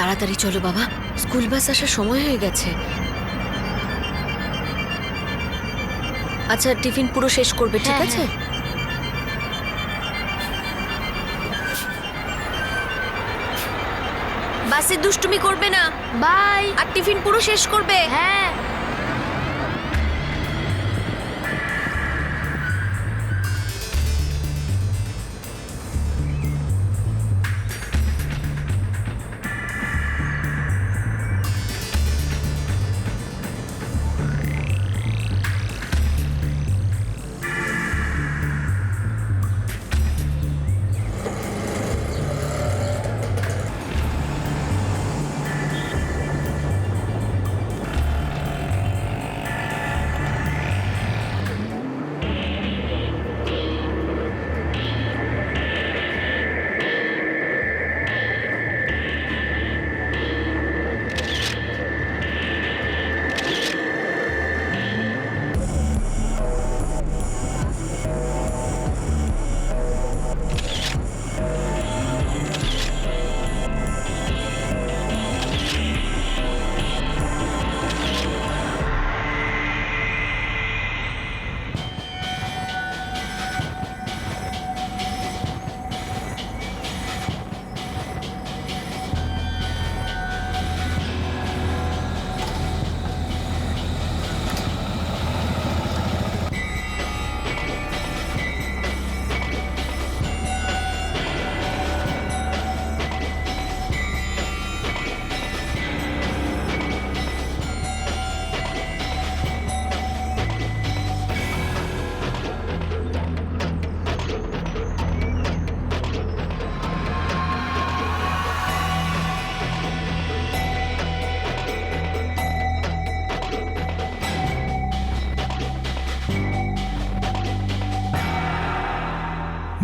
তাড়াতাড়ি চলো বাবা, স্কুল বাস আসার সময় হয়ে গেছে। আচ্ছা, টিফিন পুরো শেষ করবে, ঠিক আছে? বাসে দুষ্টুমি করবে না, বাই। আর টিফিন পুরো শেষ করবে। হ্যাঁ।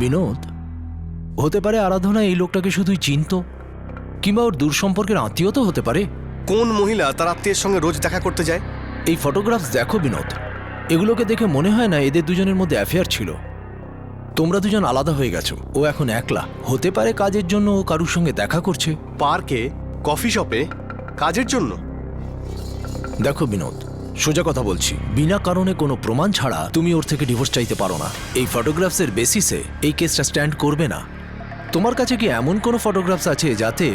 বিনোদ, হতে পারে আরাধনা এই লোকটাকে শুধুই চিনত, কিংবা ওর দূর সম্পর্কের আত্মীয় তো হতে পারে। কোন মহিলা তার আত্মীয়ের সঙ্গে রোজ দেখা করতে যায়? এই ফটোগ্রাফস দেখো বিনোদ, এগুলোকে দেখে মনে হয় না এদের দুজনের মধ্যে অ্যাফেয়ার ছিল। তোমরা দুজন আলাদা হয়ে গেছো, ও এখন একলা। হতে পারে কাজের জন্য ও কারুর সঙ্গে দেখা করছে। পার্কে, কফি শপে, কাজের জন্য। দেখো বিনোদ, সোজা কথা বলছি, বিনা কারণে কোনো প্রমাণ ছাড়া তুমি ওর থেকে ডিভোর্স চাইতে পারো না। এই ফটোগ্রাফসের বেসিসে এই কেসটা স্ট্যান্ড করবে না। তোমার কাছে কি এমন কোনো ফটোগ্রাফস আছে যাতে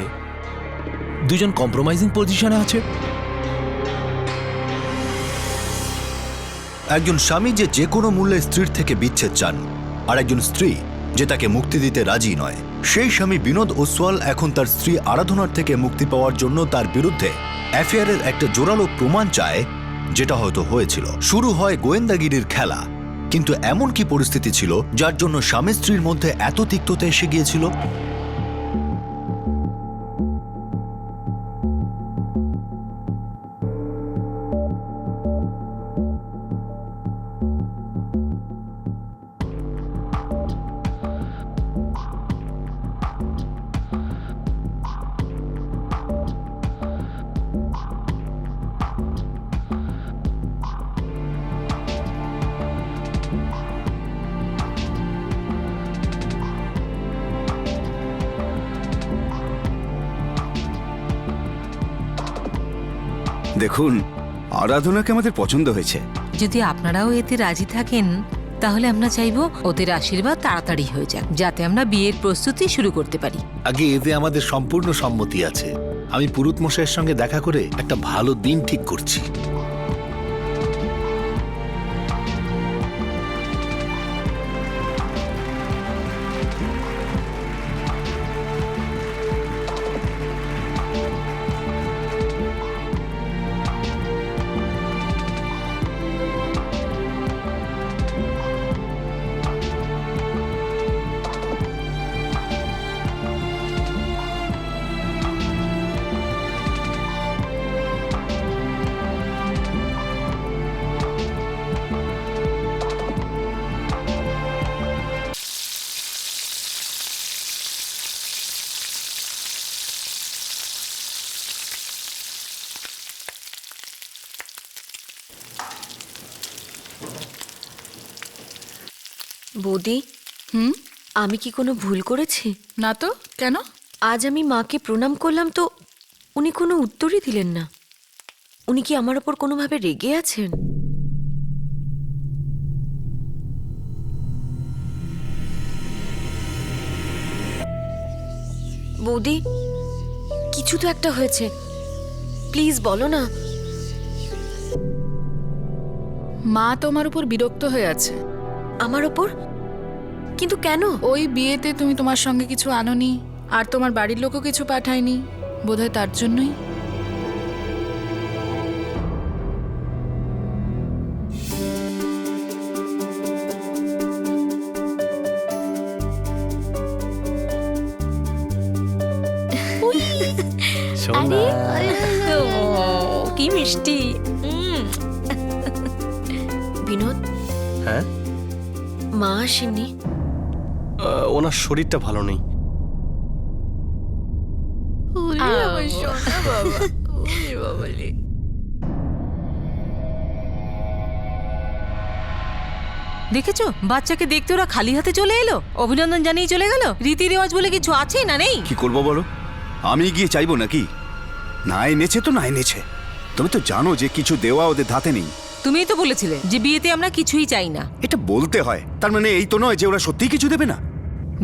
দুজন কম্প্রোমাইজিং পজিশনে আছে? একজন স্বামী যে কোনো মূল্যে স্ত্রীর থেকে বিচ্ছেদ চান, আর একজন স্ত্রী যে তাকে মুক্তি দিতে রাজি নয়। সেই স্বামী বিনোদ ওসওয়াল এখন তার স্ত্রী আরাধনার থেকে মুক্তি পাওয়ার জন্য তার বিরুদ্ধে অ্যাফেয়ারের একটা জোরালো প্রমাণ চায়, যেটা হয়তো হয়েছিল। শুরু হয় গোয়েন্দাগিরির খেলা, কিন্তু এমন কি পরিস্থিতি ছিল যার জন্য স্বামী স্ত্রীর মধ্যে এত তিক্ততা এসে গিয়েছিল? দেখুন, আরাধনাকে আমাদের পছন্দ হয়েছে। যদি আপনারাও এতে রাজি থাকেন তাহলে আমরা চাইবো ওদের আশীর্বাদ তাড়াতাড়ি হয়ে যাক, যাতে আমরা বিয়ের প্রস্তুতি শুরু করতে পারি। আগে এতে আমাদের সম্পূর্ণ সম্মতি আছে। আমি পুরোহিত মশাইয়ের সঙ্গে দেখা করে একটা ভালো দিন ঠিক করছি। বৌদি, আমি কি কোনো ভুল করেছি? না তো, কেন? আজ আমি মাকে প্রণাম করলাম তো উনি কোনো উত্তরই দিলেন না। উনি কি আমার ওপর কোনোভাবে রেগে আছেন? বৌদি, কিছু তো একটা হয়েছে, প্লিজ বলো না। মা তোমার উপর বিরক্ত হয়ে আছে। আমার ওপর? কিন্তু কেন? ওই বিয়েতে তুমি তোমার সঙ্গে কিছু আনোনি, আর তোমার বাড়ির লোকও কিছু পাঠায়নি, বোধহয় তার জন্যই। কি মিষ্টি। বিনোদ, হ্যাঁ, মা আসেননি? ওনার শরীরটা ভালো নেই। দেখেছো বাচ্চাকে দেখতে ওরা খালি হাতে চলে এলো, অভিনন্দন জানিয়ে চলে গেল। রীতি রেওয়াজ বলে কিছু আছে না নেই? কি করবো বলো, আমি গিয়ে চাইবো নাকি? না এনেছে তো না এনেছে, তুমি তো জানো যে কিছু দেওয়া ওদের ধাতে নেই। তুমিই তো বলেছিলে যে বিয়েতে আমরা কিছুই চাই না। এটা বলতে হয়, তার মানে এই তো নয় যে ওরা সত্যিই কিছু দেবে না।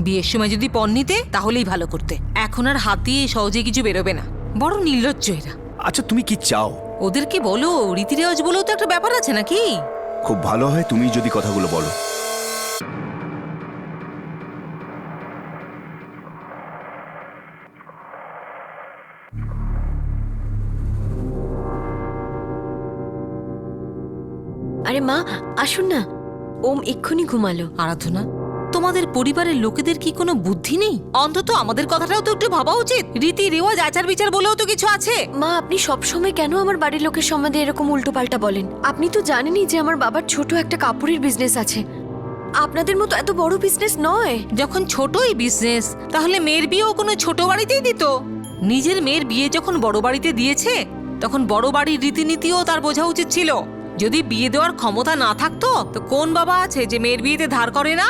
বিয়ের সময় যদি পণ নিতে তাহলেই ভালো করতে, এখন আর হাত দিয়ে সহজে কিছু বেরোবে না। বড় নির্লজ্জ এরা। আচ্ছা তুমি কি চাও? ওদেরকে বলো, রীতি রেওয়াজ বলেও তো একটা ব্যাপার আছে নাকি? খুব ভালো হয় তুমি যদি কথাগুলো বলো। আরে মা, আসুন না। ওম এক্ষুনি ঘুমালো। আরাধনা, তোমাদের পরিবারের লোকেদের কি কোনো বুদ্ধি নেই? অন্তত আমাদের কথাটাও তো একটু ভাবা উচিত। রীতি রেওয়াজ আচার বিচার বলেও তো কিছু আছে। মা, আপনি সবসময় কেন আমার বাড়ির লোকের সম্বন্ধে এরকম উল্টোপাল্টা বলেন? আপনি তো জানেনই যে আমার বাবার ছোট একটা কাপড়ের বিজনেস আছে। আপনাদের মতো এত বড় বিজনেস নয়। যখন ছোটই বিজনেস, তাহলে মেয়ের বিয়েও কোনো ছোট বাড়িতেই দিত। নিজের মেয়ের বিয়ে যখন বড় বাড়িতে দিয়েছে, তখন বড় বাড়ির রীতিনীতিও তার বোঝা উচিত ছিল। যদি বিয়ে দেওয়ার ক্ষমতা না থাকতো, তো কোন বাবা আছে যে মেয়ের বিয়েতে ধার করে না?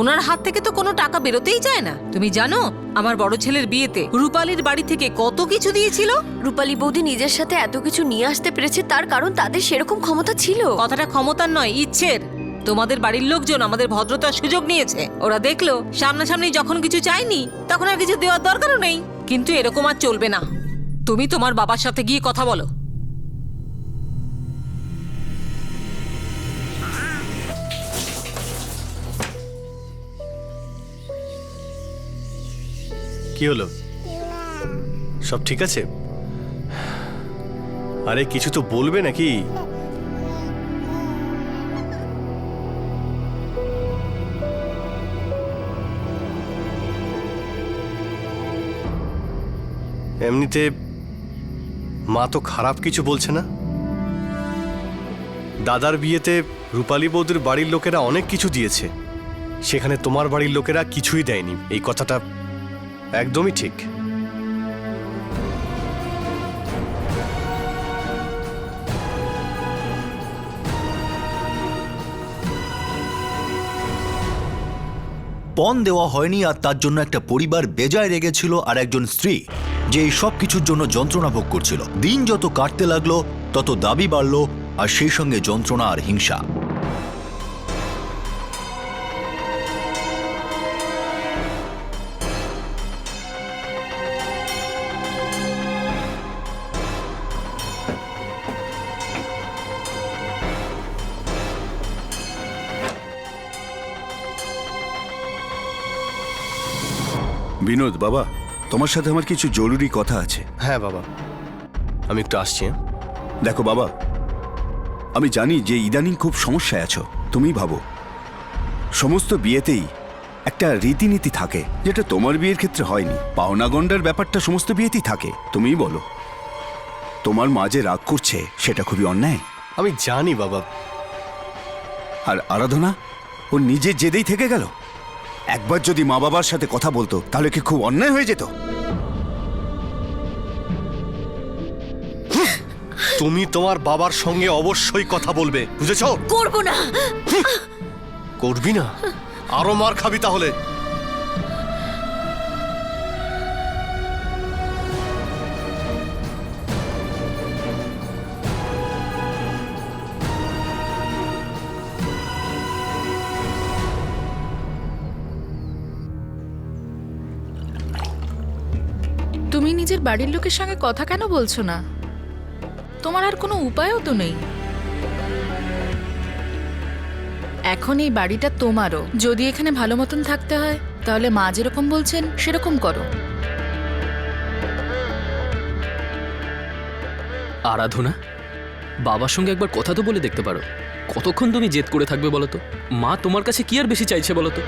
ওনার হাত থেকে তো কোনো টাকা বেরোতেই চায় না। তুমি জানো আমার বড় ছেলের বিয়েতে রূপালীর বাড়ি থেকে কত কিছু দিয়েছিল? রূপালী বৌদি নিজের সাথে এত কিছু নিয়ে আসতে পেরেছে তার কারণ তাদের সেরকম ক্ষমতা ছিল। কথাটা ক্ষমতার নয়, ইচ্ছের। তোমাদের বাড়ির লোকজন আমাদের ভদ্রতার সুযোগ নিয়েছে। ওরা দেখলো সামনাসামনি যখন কিছু চাইনি, তখন আর কিছু দেওয়ার দরকারও নেই। কিন্তু এরকম আর চলবে না। তুমি তোমার বাবার সাথে গিয়ে কথা বলো। কি হলো? সব ঠিক আছে? আরে কিছু তো বলবে নাকি? এমনিতে মা তো খারাপ কিছু বলছে না। দাদার বিয়েতে রূপালী বৌদির বাড়ির লোকেরা অনেক কিছু দিয়েছে, সেখানে তোমার বাড়ির লোকেরা কিছুই দেয়নি। এই কথাটা একদমই ঠিক। পণ দেওয়া হয়নি আর তার জন্য একটা পরিবার বেজায় রেগেছিল, আর একজন স্ত্রী যে এই সব কিছুর জন্য যন্ত্রণা ভোগ করছিল। দিন যত কাটতে লাগলো তত দাবি বাড়লো, আর সেই সঙ্গে যন্ত্রণা আর হিংসা। বিনোদ বাবা, তোমার সাথে আমার কিছু জরুরি কথা আছে। হ্যাঁ বাবা, আমি একটু আসছি। দেখো বাবা, আমি জানি যে ইদানিং খুব সমস্যায় আছো। তুমি ভাবো সমস্ত বিয়েতেই একটা রীতিনীতি থাকে, যেটা তোমার বিয়ের ক্ষেত্রে হয়নি। পাওনা গন্ডার ব্যাপারটা সমস্ত বিয়েতেই থাকে। তুমিই বলো, তোমার মা যে রাগ করছে সেটা খুবই অন্যায়। আমি জানি বাবা। আর আরাধনা, ও নিজের জেদেই থেকে গেল। একবার যদি মা বাবার সাথে কথা বলতো তাহলে কি খুব অন্যায় হয়ে যেত? তুমি তোমার বাবার সঙ্গে অবশ্যই কথা বলবে, বুঝেছো? করব না। করবি না? আরো মার খাবি তাহলে। নিজের বাড়ির লোকের সঙ্গে কথা কেন বলছো না? তোমার আর কোনো উপায়ও তো নেই। এখন এই বাড়িটা তোমারও। যদি এখানে ভালো মতন থাকতে হয় তাহলে মা যেরকম বলছেন সেরকম করো। আরাধনা, বাবার সঙ্গে একবার কথা তো বলে দেখতে পারো। কতক্ষণ তুমি জেদ করে থাকবে বলো তো? মা তোমার কাছে কি আর বেশি চাইছে বলো তো?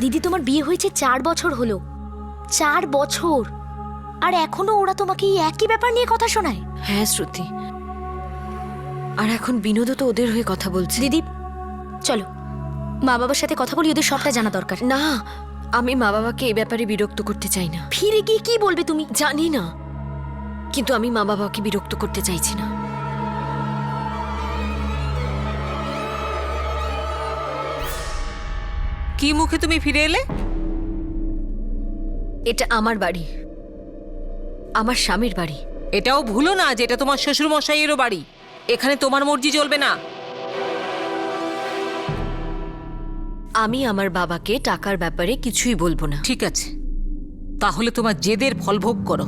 দিদি, তোমার বিয়ে হয়েছে 4 বছর হলো। 4 বছর, আর এখনো ওরা তোমাকে এই একই ব্যাপার নিয়ে কথা শোনায়? হ্যাঁ শ্রুতি, আর এখন বিনোদও তো ওদের হয়ে কথা বলছে। দিদি চলো, মা বাবার সাথে কথা বলি, ওদের সবটা জানা দরকার। না, আমি মা বাবাকে এই ব্যাপারে বিরক্ত করতে চাই না। ফিরে গিয়ে কি বলবে তুমি? জানি না, কিন্তু আমি মা বাবাকে বিরক্ত করতে চাইছি না। কি মুখে তুমি ফিরে এলে? এটা আমার বাড়ি, আমার স্বামীর বাড়ি। এটাও ভুলো না যে এটা তোমার শ্বশুর মশাইয়েরও বাড়ি। এখানে তোমার মর্জি চলবে না। আমি আমার বাবাকে টাকার ব্যাপারে কিছুই বলবো না। ঠিক আছে, তাহলে তোমার জেদের ফল ভোগ করো।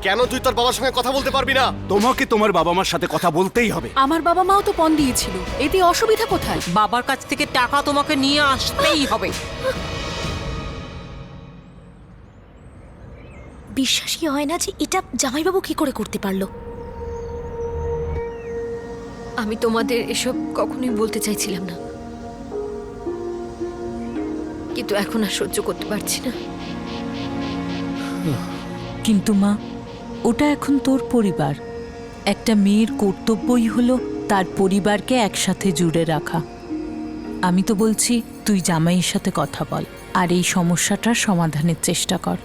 কেন তুই তোর বাবার সঙ্গে কথা বলতে পারবি না? তোমাকে তোমার বাবা মার সাথে কথা বলতেই হবে। আমার বাবা মাও তো পণ দিয়েছিল, এতে অসুবিধা কোথায়? বাবার কাছ থেকে টাকা তোমাকে নিয়ে আসতেই হবে। বিশ্বাসই হয় না যে এটা জামাইবাবু কি করে করতে পারলো। আমি তোমাদের এসব কখনোই বলতে চাইছিলাম না, কিন্তু এখন আর সহ্য করতে পারছি না। কিন্তু মা, ওটা এখন তোর পরিবার। একটা মেয়ের কর্তব্যই হলো তার পরিবারকে একসাথে জুড়ে রাখা। আমি তো বলছি তুই জামাইয়ের সাথে কথা বল আর এই সমস্যাটার সমাধানের চেষ্টা কর।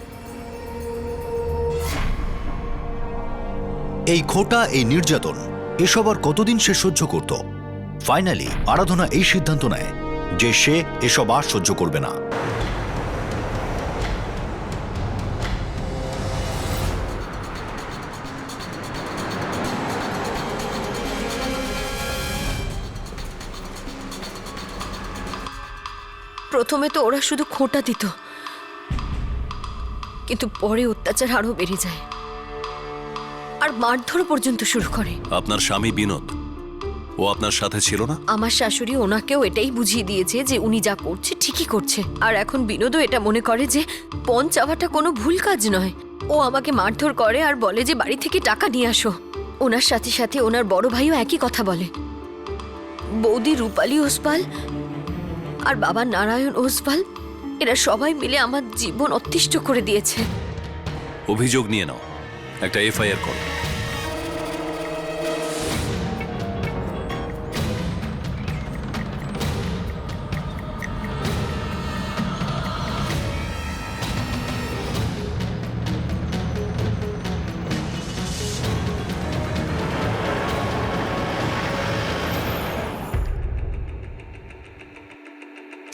এই খোটা, এই নির্যাতন, এসব আর কতদিন সে সহ্য করত? ফাইনালি আরাধনা এই সিদ্ধান্ত নেয় যে সে এসব আর সহ্য করবে না। প্রথমে তো ওরা শুধু খোঁটা দিত, কিন্তু পরে অত্যাচার আরো বেড়ে যায় আর মারধর পর্যন্ত শুরু করে। আপনার স্বামী বিনোদ, ও আপনার সাথে ছিল না? আমার শাশুড়ি ওনাকেও এটাই বুঝিয়ে দিয়েছে যে উনি যা করছে ঠিকই করছে। আর এখন বিনোদও এটা মনে করে যে পণ চাওয়াটা কোনো ভুল কাজ নয়। ও আমাকে মারধর করে আর বলে যে বাড়ি থেকে টাকা নিয়ে আসো। ওনার সাথে সাথে ওনার বড় ভাইও একই কথা বলে। বৌদি রূপালী ওসপাল আর বাবা নারায়ণ ওসপাল, এরা সবাই মিলে আমার জীবন অতিষ্ঠ করে দিয়েছে। অভিযোগ নিয়ে নাও, একটা এফআইআর করো।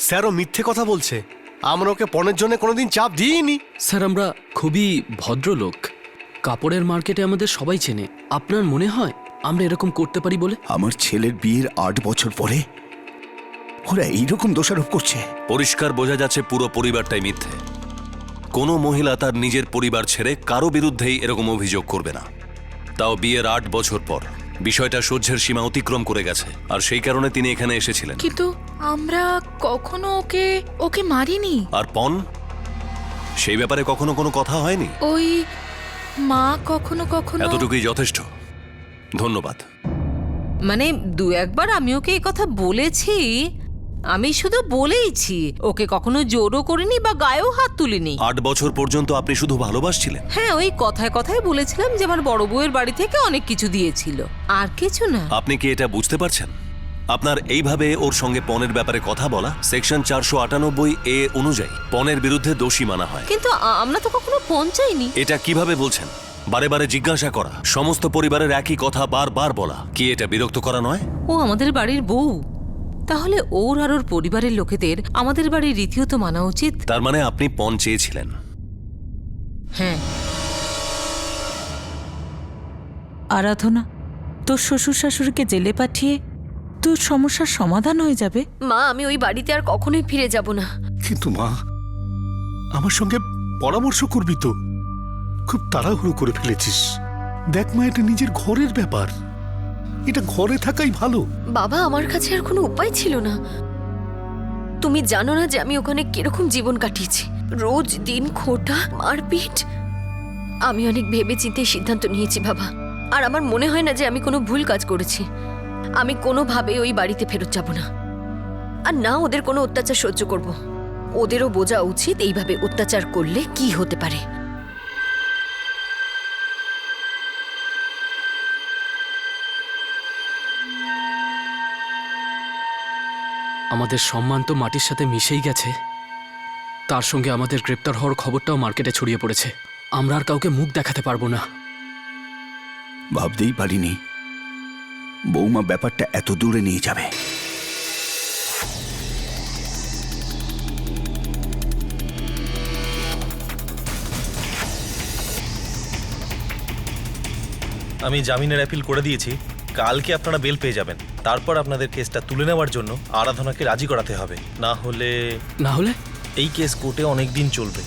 স্যারও মিথ্যে কথা বলছে। আমরা ওকে পণের জন্য কোনোদিন চাপ দিইনি। স্যার, আমরা খুবই ভদ্রলোক। কাপড়ের মার্কেটে আমাদের সবাই চেনে। আপনার মনে হয় আমরা এরকম করতে পারি বলে? আমার ছেলের বিয়ের 8 বছর পরে ওরা এইরকম দোষারোপ করছে। পরিষ্কার বোঝা যাচ্ছে পুরো পরিবারটাই মিথ্যে। কোনো মহিলা তার নিজের পরিবার ছেড়ে কারো বিরুদ্ধেই এরকম অভিযোগ করবে না, তাও বিয়ের 8 বছর পর। বিষয়টা সহ্যের সীমা অতিক্রম করে গেছে, আর সেই কারণে তিনি এখানে এসেছিলেন। কিন্তু আমরা কখনো ওকে মারিনি। আর পণ, সেই ব্যাপারে কখনো কোনো কথা হয়নি? ওই মা কখনো কখনো। এতটুকুই যথেষ্ট, ধন্যবাদ। মানে 2-1বার আমি ওকে এই কথা বলেছি, আমি শুধু বলেইছি, ওকে কখনো জোরও করিনি বা গায়েও হাত তুলিনি। 8 বছর পর্যন্ত আপনি শুধু ভালোবাসছিলেন? হ্যাঁ, ওই কথায় কথায় বলেছিলাম যে আমার বড় বউয়ের বাড়ি থেকে অনেক কিছু দিয়েছিল, আর কিছু না। আপনি কি এটা বুঝতে পারছেন? আপনার এইভাবে ওর সঙ্গে পণের ব্যাপারে কথা বলা সেকশন 498A অনুযায়ী পণের বিরুদ্ধে দোষী মানা হয়। কিন্তু আমরা তো কখনো পণ চাইনি। এটা কিভাবে বলছেন? বারে বারে জিজ্ঞাসা করা, সমস্ত পরিবারের একই কথা বারবার বলা, কি এটা বিরক্ত করা নয়? ও আমাদের বাড়ির বউ, তাহলে ওর আর ওর পরিবারের লোকেদের আমাদের বাড়ির রীতিও তো মানা উচিত। তার মানে আপনি পণ চেয়েছিলেন? হ্যাঁ। আরাধনা, তোর শ্বশুর শাশুড়িকে জেলে পাঠিয়ে তোর সমস্যার সমাধান হয়ে যাবে। মা, আমি ওই বাড়িতে আর কখনোই ফিরে যাব না। কিন্তু মা, আমার সঙ্গে পরামর্শ করবি তো? খুব তাড়াহুড়ো করে ফেলেছিস। দেখ মা, এটা নিজের ঘরের ব্যাপার, এটা ঘরে থাকাই ভালো। বাবা, আমার কাছে আর কোনো উপায় ছিল না। তুমি জানো না যে আমি ওখানে কিরকম জীবন কাটিয়েছি, রোজ দিন খোটা, মারপিট। আমি অনেক ভেবে চিন্তে সিদ্ধান্ত নিয়েছি বাবা, আর আমার মনে হয় না যে আমি কোনো ভুল কাজ করেছি। আমি কোনোভাবে ওই বাড়িতে ফেরত যাব না, আর না ওদের কোনো অত্যাচার সহ্য করব। ওদেরও বোঝা উচিত এইভাবে অত্যাচার করলে কি হতে পারে। আমাদের সম্মান তো মাটির সাথে মিশেই গেছে, তার সঙ্গে আমাদের গ্রেপ্তার হওয়ার খবরটাও মার্কেটে ছড়িয়ে পড়েছে। আমরা আর কাউকে মুখ দেখাতে পারবো না। ভাবতেই পারিনি বৌমা ব্যাপারটা এত দূরে নিয়ে যাবে। আমি জামিনের অ্যাপিল করে দিয়েছি, কালকে আপনারা বেল পেয়ে যাবেন। তারপর আপনাদের কেসটা তুলে নেওয়ার জন্য আরাধনাকে রাজি করাতে হবে, না হলে এই কেস কোর্টে অনেক দিন চলবে।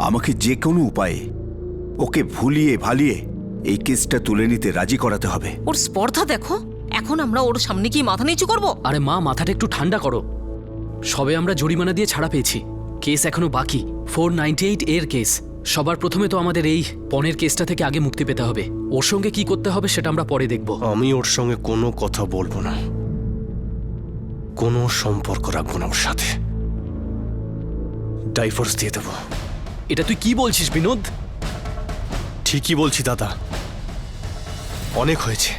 আমাকে যে কোনো উপায়ে ওকে ভুলিয়ে ভালিয়ে এই কেসটা তুলে নিতে রাজি করাতে হবে। ওর স্পর্ধা দেখো, এখন আমরা ওর সামনে কি মাথা নিচু করব? আরে মা, মাথাটা একটু ঠান্ডা করো। সবে আমরা জরিমানা দিয়ে ছাড়া পেয়েছি, কেস এখনো বাকি। 498 এর কেস। সবার প্রথমে তো আমাদের এই পনের কেসটা থেকে আগে মুক্তি পেতে হবে। ওর সঙ্গে কি করতে হবে সেটা আমরা পরে দেখব। আমি ওর সঙ্গে কোনো কথা বলবো না, কোনো সম্পর্ক রাখবো না ওর সাথে। ডাইভোর্স দিয়ে দেবো। এটা তুই কি বলছিস বিনোদ? ঠিকই বলছি দাদা, অনেক হয়েছে।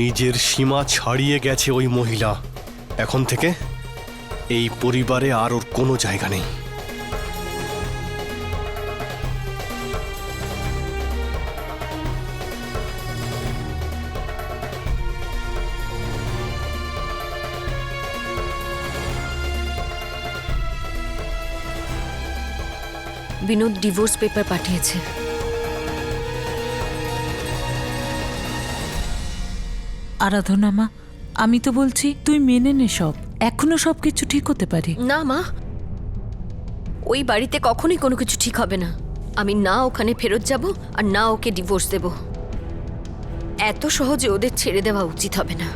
নিজের সীমা ছাড়িয়ে গেছে ওই মহিলা। এখন থেকে এই পরিবারে আর ওর কোনো জায়গা নেই। বিনোদ ডিভোর্স পেপার পাঠিয়েছে। আরাধনা মা, আমি তো বলছি তুই মেনে নে সব, এখনো সবকিছু ঠিক হতে পারে। না মা, ওই বাড়িতে কখনোই কোনো কিছু ঠিক হবে না। আমি না ওখানে ফেরত যাব, আর না ওকে ডিভোর্স দেব। এত সহজে ওদের ছেড়ে দেওয়া উচিত হবে না।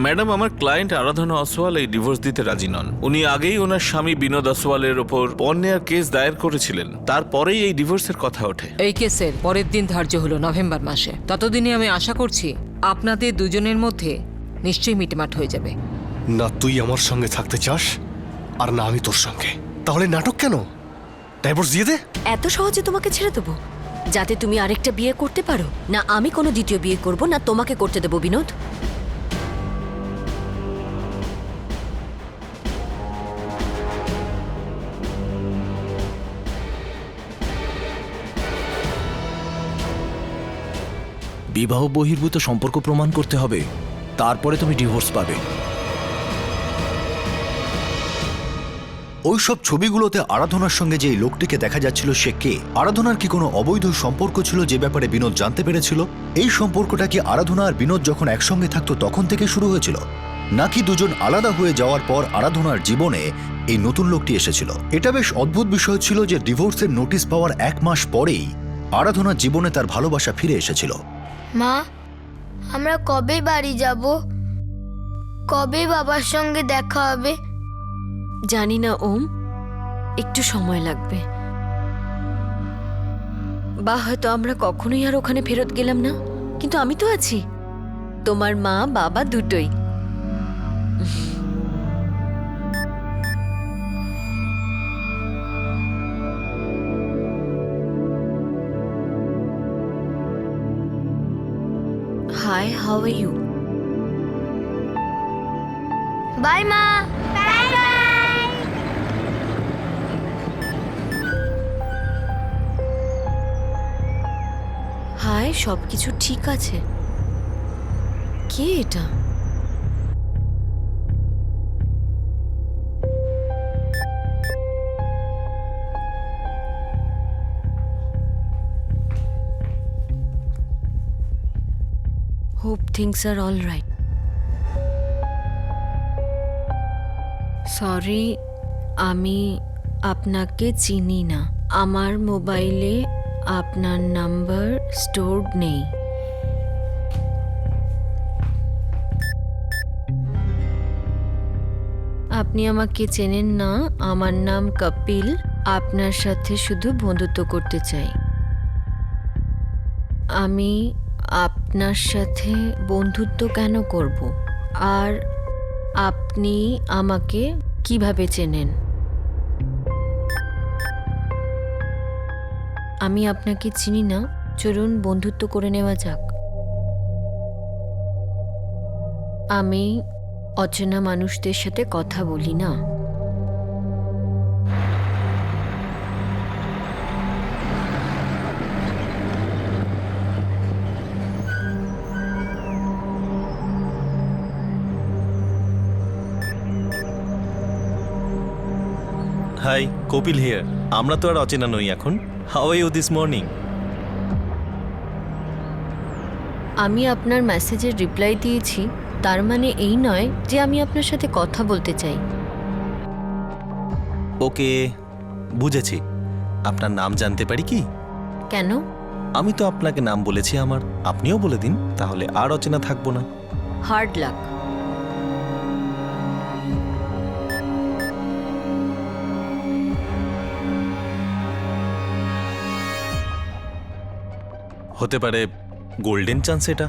ম্যাডাম, আমার ক্লায়েন্ট আরাধনা অসওয়াল এই ডিভোর্স দিতে রাজি নন। উনি আগেই ওনার স্বামী বিনোদ অসওয়ালের ওপর পণ নেওয়ার কেস দায়ের করেছিলেন, তারপরেই এই ডিভোর্সের কথা ওঠে। এই কেসের পরের দিন ধার্য হলো নভেম্বর মাসে। ততদিনে আমি আশা করছি আপনাদের দুজনের মধ্যে নিশ্চয়ই মিটমাট হয়ে যাবে। না তুই আমার সঙ্গে থাকতে চাস, আর না আমি তোর সঙ্গে। তাহলে নাটক কেন? ডাইভোর্স দিয়ে দে। এত সহজে তোমাকে ছেড়ে দেবো যাতে তুমি আরেকটা বিয়ে করতে পারো? না আমি কোনো দ্বিতীয় বিয়ে করব, না তোমাকে করতে দেবো বিনোদ। বিবাহ বহির্ভূত সম্পর্ক প্রমাণ করতে হবে, তারপরে তুমি ডিভোর্স পাবে। ওইসব ছবিগুলোতে আরাধনার সঙ্গে যে লোকটিকে দেখা যাচ্ছিল সে কে? আরাধনার কি কোনো অবৈধ সম্পর্ক ছিল যে ব্যাপারে বিনোদ জানতে পেরেছিল? এই সম্পর্কটা কি আরাধনা আর বিনোদ যখন একসঙ্গে থাকতো তখন থেকে শুরু হয়েছিল, নাকি দুজন আলাদা হয়ে যাওয়ার পর আরাধনার জীবনে এই নতুন লোকটি এসেছিল? এটা বেশ অদ্ভুত বিষয় ছিল যে ডিভোর্সের নোটিশ পাওয়ার 1 মাস পরেই আরাধনার জীবনে তার ভালোবাসা ফিরে এসেছিল। মা, আমরা কবে বাড়ি যাব? কবে বাবার সঙ্গে দেখা হবে? জানি না ওম, একটু সময় লাগবে। বা হয়তো আমরা কখনোই আর ওখানে ফেরত গেলাম না, কিন্তু আমি তো আছি, তোমার মা বাবা দুটোই। Hi, how are you? Bye মা। Bye bye. হাই, সবকিছু ঠিক আছে? কে এটা? Hope things are all right. Sorry, আমি আপনাকে চিনি না। আমার মোবাইলে আপনার নাম্বার স্টোরড নেই। আপনি আমাকে চেনেন না। আমার নাম কপিল। আপনার সাথে শুধু বন্ধুত্ব করতে চাই। আমি আপনার সাথে বন্ধুত্ব কেন করব? আর আপনি আমাকে কিভাবে চেনেন? আমি আপনাকে চিনি না। চলুন বন্ধুত্ব করে নেওয়া যাক। আমি অচেনা মানুষদের সাথে কথা বলি না। Hi, Kapil here. আমরা তো আর অচেনা নই এখন। How are you this morning? আমি আপনার মেসেজের রিপ্লাই দিয়েছি, তার মানে এই নয় যে আমি আপনার সাথে কথা বলতে চাই। ওকে, বুঝেছি। আপনার নাম জানতে পারি কি? কেন? আমি তো আপনাকে নাম বলেছি আমার, আপনিও বলে দিন, তাহলে আর অচেনা থাকবো না। হার্ড লাক। হতে পারে গোল্ডেন চান্স এটা।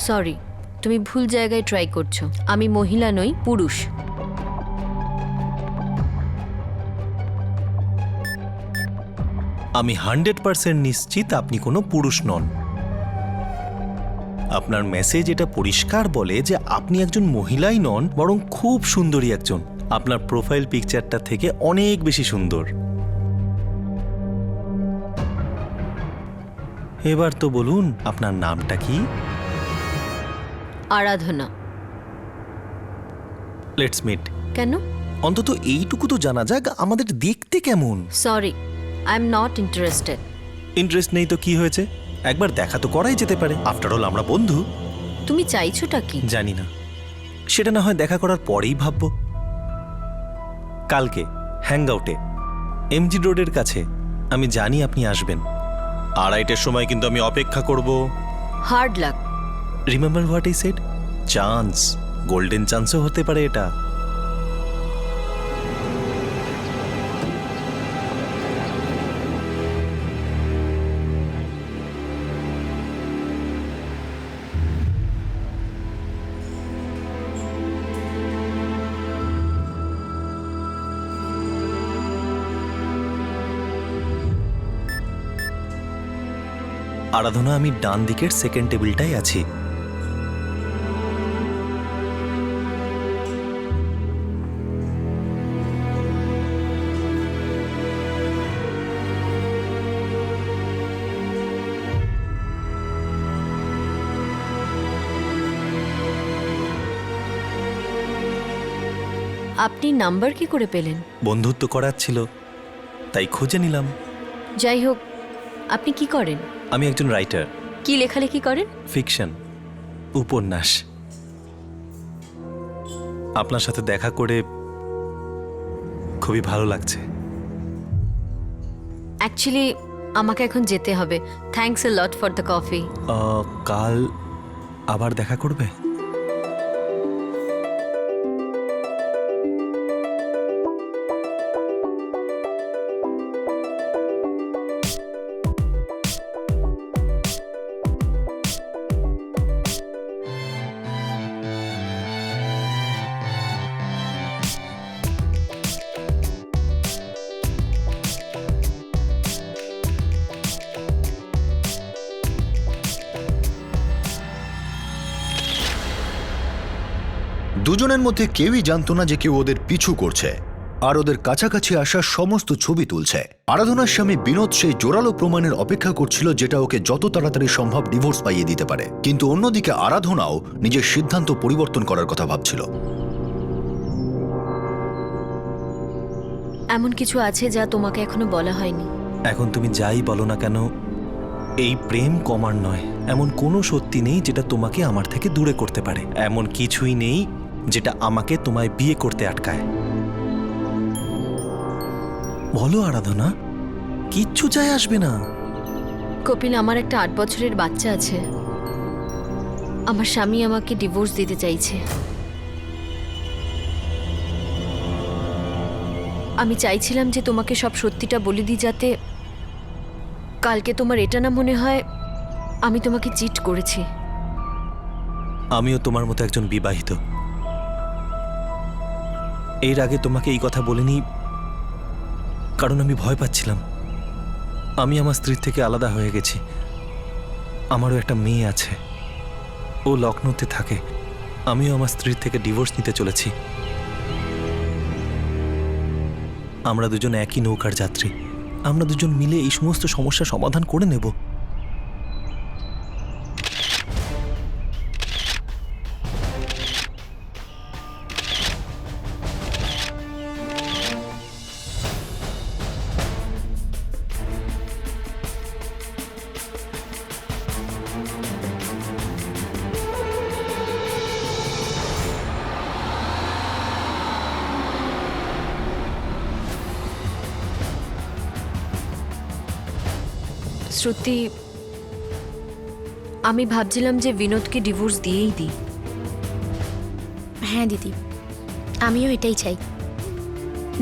সরি, তুমি ভুল জায়গায় ট্রাই করছো। আমি মহিলা নই, পুরুষ। আমি 100% নিশ্চিত আপনি কোনো পুরুষ নন। আপনার মেসেজ এটা পরিষ্কার বলে যে আপনি একজন মহিলাই নন, বরং খুব সুন্দরী একজন। আপনার প্রোফাইল পিকচারটা থেকে অনেক বেশি সুন্দর। এবার তো বলুন, আপনার নামটা কি? আরাধনা। Let's meet. কেন? অন্তত এইটুকু তো জানা যাক আমাদের দেখতে কেমন। Sorry, I am not interested. Interest নেই তো কি হয়েছে? একবার দেখা তো করাই যেতে পারে। আফটার অল আমরা বন্ধু। তুমি চাইছোটা কি? জানি না, সেটা না হয় দেখা করার পরেই ভাববো। কালকে হ্যাংআউটে এমজি রোডের কাছে। আমি জানি আপনি আসবেন। 2:30টার সময় কিন্তু আমি অপেক্ষা করব। Hard luck. Remember what I said? Chance, golden চান্সও হতে পারে এটা। আরাধনা, আমি ডান দিকের সেকেন্ড টেবিলটাই আছি। আপনি নাম্বার কি করে পেলেন? বন্ধুত্ব করার ছিল, তাই খুঁজে নিলাম। যাই হোক, আপনি কি করেন? আমি একজন রাইটার। কি লেখালেখি করেন? ফিকশন, উপন্যাস। আপনার সাথে দেখা করে খুবই ভালো লাগছে। অ্যাকচুয়ালি আমাকে এখন যেতে হবে। Thanks a lot for the coffee. কাল আবার দেখা করবে? দুজনের মধ্যে কেউই জানতো না যে কেউ ওদের পিছু করছে আর ওদের কাছাকাছি আসা সমস্ত ছবি তুলছে। আরাধনার স্বামী বিনোদ সেই জোরালো প্রমাণের অপেক্ষা করছিল যেটা ওকে যত তাড়াতাড়ি সম্ভব ডিভোর্স পাইয়ে দিতে পারে, কিন্তু অন্যদিকে আরাধনাও নিজের সিদ্ধান্ত পরিবর্তন করার কথা ভাবছিল। এমন কিছু আছে যা তোমাকে এখনো বলা হয়নি। এখন তুমি যাই বলো না কেন, এই প্রেম কমার নয়। এমন কোনো সত্যি নেই যেটা তোমাকে আমার থেকে দূরে করতে পারে। এমন কিছুই নেই যেটা আমাকে তোমায় বিয়ে করতে আটকায়। বলো আরাধনা, কিচ্ছু যায় আসবে না। কপিল, আমার একটা 8 বছরের বাচ্চা আছে। আমার স্বামী আমাকে ডিভোর্স দিতে চাইছে। আমি চাইছিলাম যে তোমাকে সব সত্যিটা বলে দিই, যাতে কালকে তোমার এটা না মনে হয় আমি তোমাকে চিট করেছি। আমিও তোমার মতো একজন বিবাহিত। এর আগে তোমাকে এই কথা বলিনি কারণ আমি ভয় পাচ্ছিলাম। আমি আমার স্ত্রীর থেকে আলাদা হয়ে গেছি। আমারও একটা মেয়ে আছে, ও লখনৌতে থাকে। আমিও আমার স্ত্রীর থেকে ডিভোর্স নিতে চলেছি। আমরা দুজন একই নৌকার যাত্রী। আমরা দুজন মিলে এই সমস্ত সমস্যা সমাধান করে নেব। শ্রুতি, আমি ভাবছিলাম যে বিনোদকে ডিভোর্স দিয়েই দিই। হ্যাঁ দিদি, আমিও এটাই চাই।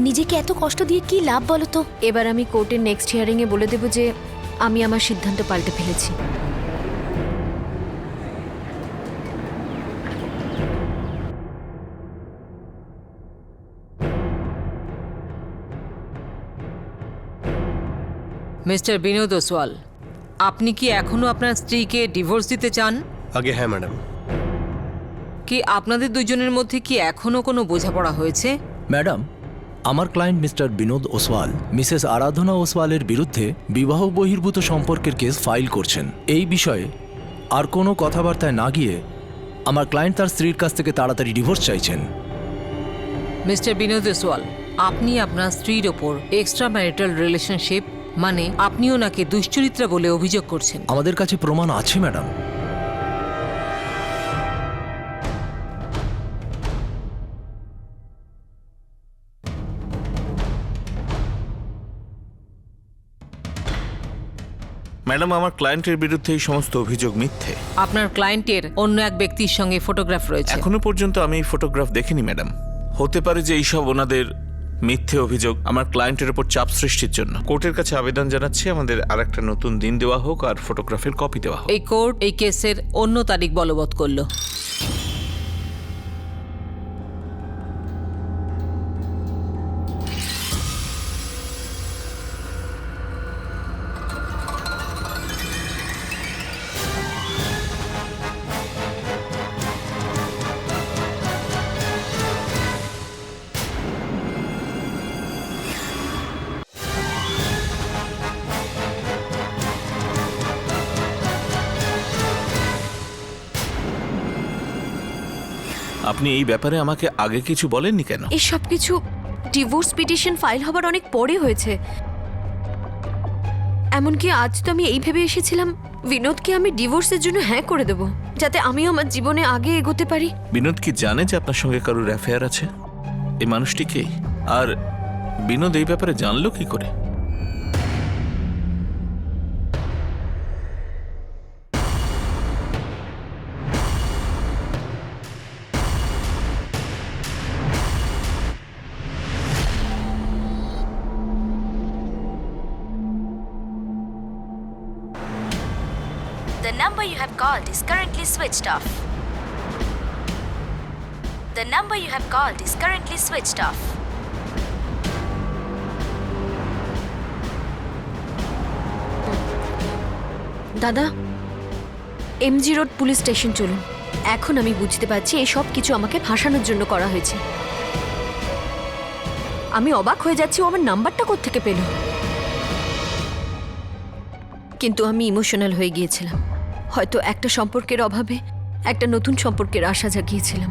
নিজেকে এত কষ্ট দিয়ে কি লাভ বলো তো? এবার আমি কোর্টের নেক্সট হিয়ারিংয়ে বলে দেব যে আমি আমার সিদ্ধান্ত পাল্টে ফেলেছি। মিস্টার বিনোদ ওসওয়াল, আপনি কি এখনো আপনার স্ত্রীকে ডিভোর্স দিতে চান? আগে হ্যাঁ ম্যাডাম। কি আপনাদের দুজনের মধ্যে কি এখনো কোনো বোঝাপড়া হয়েছে? ম্যাডাম, আমার client Mr Binod Oswal Mrs Aradhana ওসওয়ালের বিরুদ্ধে বিবাহ বহির্ভূত সম্পর্কের কেস ফাইল করছেন। এই বিষয়ে আর কোনো কথাবার্তায় না গিয়ে আমার ক্লায়েন্ট তার স্ত্রীর কাছ থেকে তাড়াতাড়ি ডিভোর্স চাইছেন। মিস্টার বিনোদ ওসওয়াল, আপনি আপনার স্ত্রীর ওপর এক্সট্রা ম্যারিটাল রিলেশনশিপ মানে আপনি ওনাকে দুশ্চরিত্রা বলে অভিযোগ করছেন। আমাদের কাছে প্রমাণ আছে ম্যাডাম। ম্যাডাম, আমার ক্লায়েন্টের বিরুদ্ধে এই সমস্ত অভিযোগ মিথ্যে। আপনার ক্লায়েন্টের অন্য এক ব্যক্তির সঙ্গে ফটোগ্রাফ রয়েছে। এখনো পর্যন্ত আমি এই ফটোগ্রাফ দেখিনি ম্যাডাম। হতে পারে যে এইসব ওনাদের মিথ্যে অভিযোগ আমার ক্লায়েন্টের উপর চাপ সৃষ্টির জন্য। কোর্টের কাছে আবেদন জানাচ্ছি আমাদের আরেকটা নতুন দিন দেওয়া হোক আর ফটোগ্রাফের কপি দেওয়া হোক। এই কোর্ট এই কেসের অন্য তারিখ বলবৎ করলো। আপনি এই ব্যাপারে আমাকে আগে কিছু বলেননি কেন? এই সব কিছু ডিভোর্স পিটিশন ফাইল হবার অনেক পরে হয়েছে। এমনকি আজ তো আমি এই ভেবে এসেছিলাম বিনোদকে আমি ডিভোর্সের জন্য হ্যাঁ করে দেব, যাতে আমিও আমার জীবনে আগে এগোতে পারি। বিনোদ কি জানে যে আপনার সঙ্গে কারোর অ্যাফেয়ার আছে? এই মানুষটি কে? আর বিনোদ এই ব্যাপারে জানলো কি করে? The number you have called is currently switched off. The number you have called is currently switched off. দাদা, এমজি রোড পুলিশ স্টেশন চলুন। এখন আমি বুঝতে পারছি এই সব কিছু আমাকে ফাঁসানোর জন্য করা হয়েছে। আমি অবাক হয়ে যাচ্ছি ও আমার নাম্বারটা কোত্থেকে পেল। কিন্তু আমি ইমোশনাল হয়ে গিয়েছিলাম। হয়তো একটা সম্পর্কের অভাবে একটা নতুন সম্পর্কের আশা জাগিয়েছিলাম।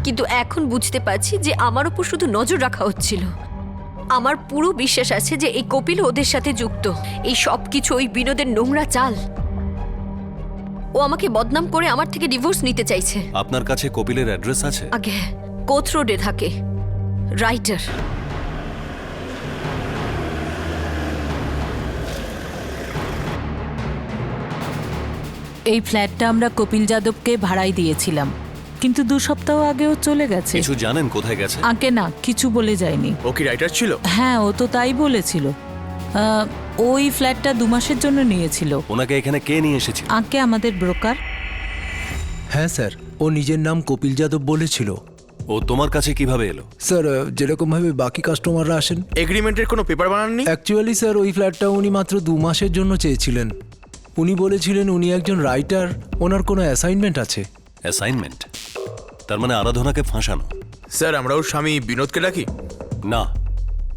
কিন্তু এখন বুঝতে পারছি যে আমার উপর শুধু নজর রাখা হচ্ছিল। আমার পুরো বিশ্বাস আছে যে এই কপিল ওদের সাথে যুক্ত। এই সব কিছু ওই বিনোদের নোংরা চাল। ও আমাকে বদনাম করে আমার থেকে ডিভোর্স নিতে চাইছে। আপনার কাছে কপিলের অ্যাড্রেস আছে? আগে কোথ রোডে থাকে, রাইটার। এই ফ্ল্যাটটা আমরা কপিল যাদবকে ভাড়াই দিয়েছিলাম, কিন্তু 2 সপ্তাহ আগেও চলে গেছে। কিছু জানেন কোথায় গেছে? আগে না, কিছু বলে যায়নি। ও কি রাইটার ছিল? হ্যাঁ, ও তো তাই বলেছিল। ওই ফ্ল্যাটটা 2 মাসের জন্য নিয়েছিল। ওনাকে এখানে কে নিয়ে এসেছিল? আগে আমাদের ব্রোকার। হ্যাঁ স্যার, ও নিজের নাম কপিল যাদব বলেছিল। ও তোমার কাছে কিভাবে এলো? স্যার, যেরকম ভাবে বাকি কাস্টমাররা আসেন। এগ্রিমেন্টের কোনো পেপার বানাননি? অ্যাকচুয়ালি স্যার, ওই ফ্ল্যাটটা উনি মাত্র 2 মাসের জন্য চেয়েছিলেন। উনি বলেছিলেন উনি একজন রাইটার, ওনার কোনো অ্যাসাইনমেন্ট আছে। অ্যাসাইনমেন্ট? তার মানে আরাধনাকে ফাঁসানো। স্যার, আমরা ওর স্বামী বিনোদকে ডাকি? না,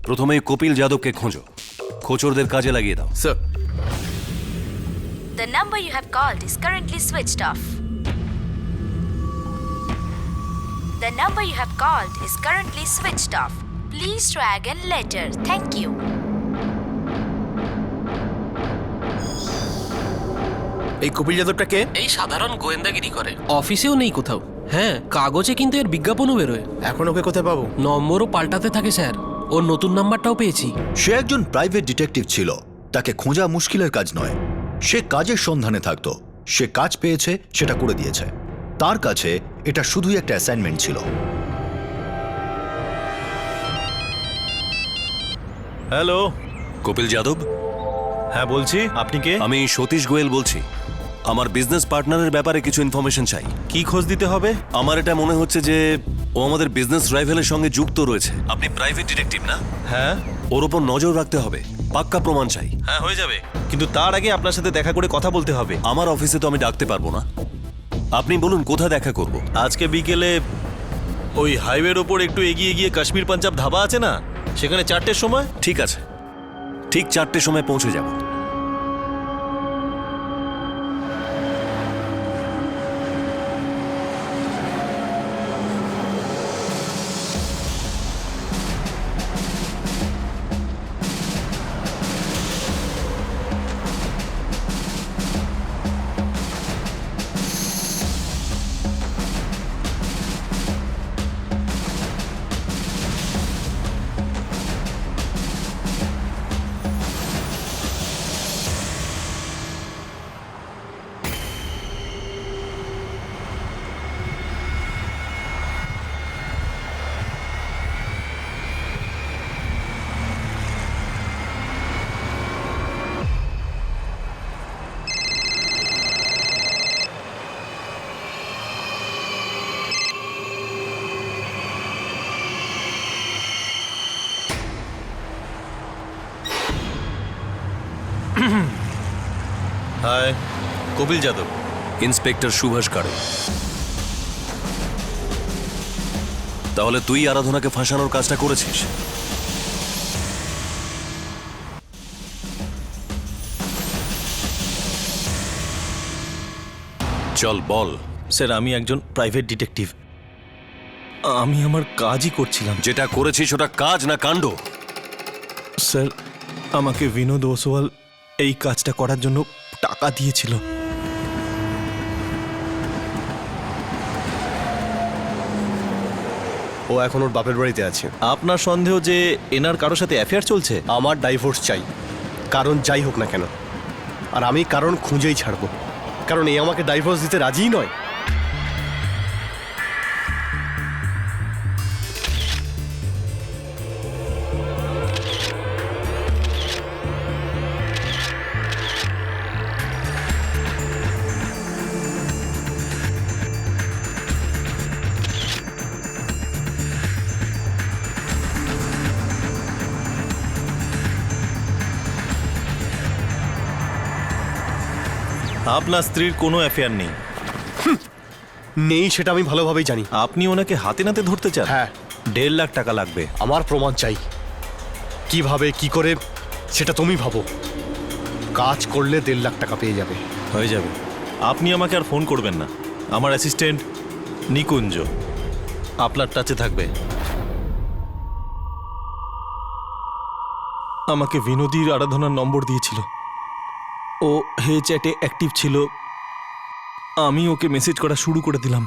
প্রথমেই কপিল যাদবকে খোঁজো, খোঁচরদের কাজে লাগিয়ে দাও। Sir, The number you have called is currently switched off. The number you have called is currently switched off. Please try again later. Thank you. এই কপিল যাদবটা কে? এই সাধারণ গোয়েন্দাগিরি করে, অফিসেও নেই কোথাও। হ্যাঁ, কাগজে কিন্তু এর বিজ্ঞাপনও বেরোয়। এখন ওকে কোথায় পাবো? নম্বরও পাল্টাতে থাকে স্যার, ওর নতুন নাম্বারটাও পেয়েছি। সে একজন প্রাইভেট ডিটেকটিভ ছিল। তাকে খোঁজা মুশকিলের কাজ নয়। সে কাজের সন্ধানে থাকতো। সে কাজ পেয়েছে, সেটা করে দিয়েছে। তার কাছে এটা শুধুই একটা অ্যাসাইনমেন্ট ছিল। হ্যালো, কপিল যাদব? হ্যাঁ বলছি, আপনি কে? আমি সতীশ গোয়েল বলছি। আমার বিজনেস পার্টনারের ব্যাপারে কিছু ইনফরমেশন চাই। কি খোঁজ দিতে হবে? আমার এটা মনে হচ্ছে যে ও আমাদের বিজনেস রাইভেলের সঙ্গে যুক্ত রয়েছে। আপনি প্রাইভেট ডিটেকটিভ না? হ্যাঁ। ওর ওপর নজর রাখতে হবে, পাক্কা প্রমাণ চাই। হ্যাঁ, হয়ে যাবে, কিন্তু তার আগে আপনার সাথে দেখা করে কথা বলতে হবে। আমার অফিসে তো আমি ডাকতে পারবো না। আপনি বলুন কোথায় দেখা করব? আজকে বিকেলে ওই হাইওয়ের ওপর একটু এগিয়ে গিয়ে কাশ্মীর পাঞ্জাব ধাবা আছে না, সেখানে 4টের সময়। ঠিক আছে, ঠিক 4টের সময় পৌঁছে যাব। হাই, কপিল যাদব। ইন্সপেক্টর সুভাষ কারে। তাহলে তুই আরাধনাকে ফাঁসানোর কাজটা করেছিস? চল বল। স্যার, আমি একজন প্রাইভেট ডিটেকটিভ। আমি আমার কাজই করছিলাম। যেটা করেছিস ওটা কাজ না কাণ্ড? স্যার, আমাকে বিনোদ ওসওয়াল এই কাজটা করার জন্য টাকা দিয়েছিল। ও এখন ওর বাপের বাড়িতে আছে। আপনার সন্দেহ যে এনার কারোর সাথে অ্যাফেয়ার চলছে? আমার ডাইভোর্স চাই, কারণ যাই হোক না কেন। আর আমি কারণ খুঁজেই ছাড়বো, কারণ এই আমাকে ডাইভোর্স দিতে রাজিই নয়। আপনার স্ত্রীর কোনো অ্যাফেয়ার নেই। নেই সেটা আমি ভালোভাবেই জানি। আপনি ওনাকে হাতে নাতে ধরতে চান? হ্যাঁ। 1.5 লাখ টাকা লাগবে। আমার প্রমাণ চাই। কিভাবে কি করে সেটা তুমি ভাবো। কাজ করলে 1.5 লাখ টাকা পেয়ে যাবে। হয়ে যাবে। আপনি আমাকে আর ফোন করবেন না। আমার অ্যাসিস্ট্যান্ট নিকুঞ্জ আপনার টাচে থাকবে। আমাকে বিনোদীর আরাধনার নম্বর দিয়েছিল। ও হে চ্যাটে অ্যাক্টিভ ছিল, আমি ওকে মেসেজ করা শুরু করে দিলাম।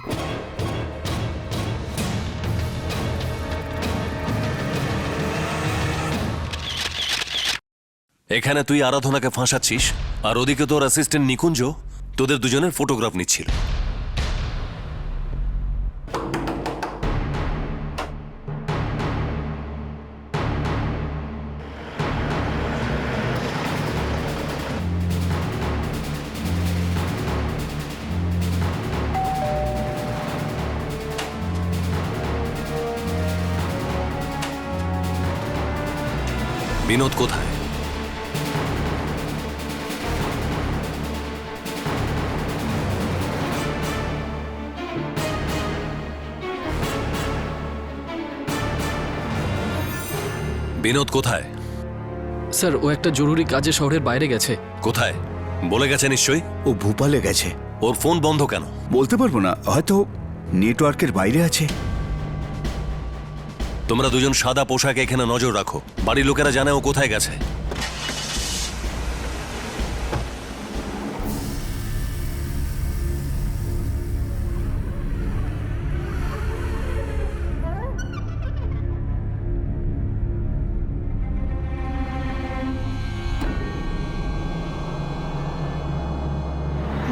এখানে তুই আরাধনাকে ফাঁসাচ্ছিস আর ওদিকে তোর অ্যাসিস্ট্যান্ট নিকুঞ্জ তোদের দুজনের ফটোগ্রাফ নিচ্ছিল। বিনোদ কোথায়? বিনোদ কোথায়? স্যার ও একটা জরুরি কাজে শহরের বাইরে গেছে। কোথায় বলে গেছে নিশ্চয়ই? ও ভোপালে গেছে। ওর ফোন বন্ধ কেন? বলতে পারবো না, হয়তো নেটওয়ার্কের বাইরে আছে। তোমরা দুজন সাদা পোশাকে এখানে নজর রাখো, বাড়ির লোকেরা জানে ও কোথায় গেছে।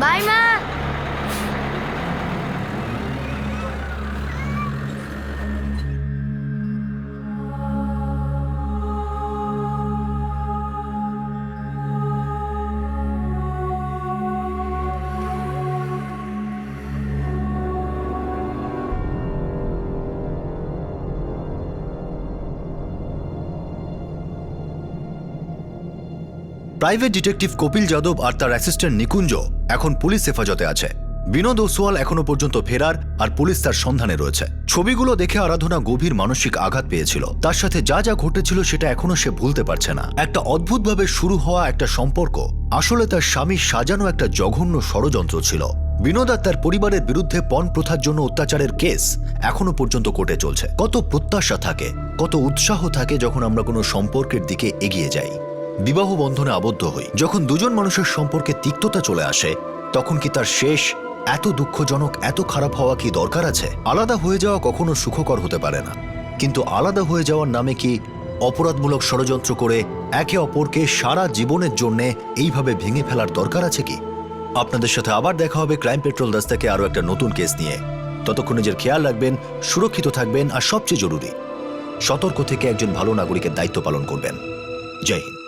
বাই মা। প্রাইভেট ডিটেকটিভ কপিল যাদব আর তার অ্যাসিস্ট্যান্ট নিকুঞ্জ এখন পুলিশ হেফাজতে আছে। বিনোদ ওসওয়াল এখনো পর্যন্ত ফেরার আর পুলিশ তার সন্ধানে রয়েছে। ছবিগুলো দেখে আরাধনা গভীর মানসিক আঘাত পেয়েছিল। তার সাথে যা যা ঘটেছিল সেটা এখনো সে ভুলতে পারছে না। একটা অদ্ভুতভাবে শুরু হওয়া একটা সম্পর্ক আসলে তার স্বামীর সাজানো একটা জঘন্য ষড়যন্ত্র ছিল। বিনোদ আর তার পরিবারের বিরুদ্ধে পণ প্রথার জন্য অত্যাচারের কেস এখনো পর্যন্ত কোর্টে চলছে। কত প্রত্যাশা থাকে, কত উৎসাহ থাকে যখন আমরা কোনো সম্পর্কের দিকে এগিয়ে যাই, বিবাহ বন্ধনে আবদ্ধ হই। যখন দুজন মানুষের সম্পর্কে তিক্ততা চলে আসে তখন কি তার শেষ এত দুঃখজনক, এত খারাপ হওয়া কি দরকার আছে? আলাদা হয়ে যাওয়া কখনো সুখকর হতে পারে না, কিন্তু আলাদা হয়ে যাওয়ার নামে কি অপরাধমূলক ষড়যন্ত্র করে একে অপরকে সারা জীবনের জন্য এইভাবে ভেঙে ফেলার দরকার আছে কি? আপনাদের সাথে আবার দেখা হবে ক্রাইম পেট্রোল দাস্তাকে আরো একটা নতুন কেস নিয়ে। ততক্ষণ নিজের খেয়াল রাখবেন, সুরক্ষিত থাকবেন আর সবচেয়ে জরুরি সতর্ক থেকে একজন ভালো নাগরিকের দায়িত্ব পালন করবেন। জয় হিন্দ।